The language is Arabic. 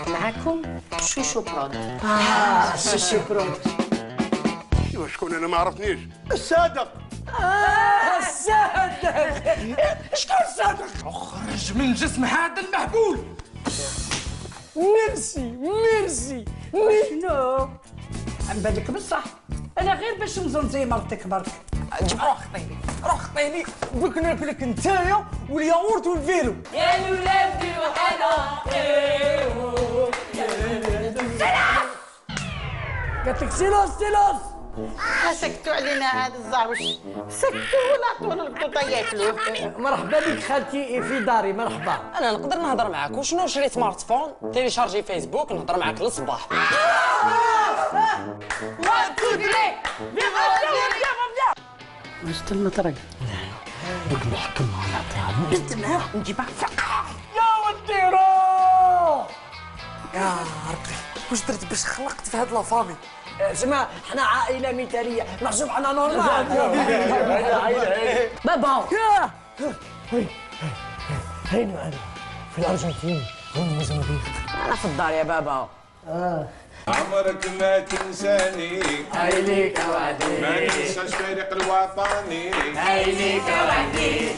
معاكم شوشو برود. شوشو برود. ايوا شكون؟ انا ما عرفتنيش. الصادق. الصادق. شكون الصادق؟ اخرج من جسم هذا المهبول. ميرسي. شنو؟ عم بالك بصح انا غير باش نظن زي مرتك برك. جيب روح خطيني بغيت ناكلك نتايا والياغورت والفيلو. يا الولاد وحنا قالت لك سيلوس. سكتوا علينا هذا الزعوش، سكتوا ونعطوا القطه ياكلوه. مرحبا بك خالتي في داري، مرحبا. انا نقدر نهضر معاك. وشنو شري سمارت فون تيليشارجي فيسبوك نهضر معاك للصباح. واش المطرق؟ دوك نحكم ونعطيها بنتنا نجيبها فقع. يا ودي روح. يا ربي واش درت باش خلقت في هاد لافامي؟ اسمع حنا عائله مثاليه محسوب حنا نورمال. بابا هين انا في الارجنتين هون موزمبيق. انا في الدار يا بابا. عمرك ما تنساني هيليك وعدي ما ننساش فريق الوطني هيليك وعدي.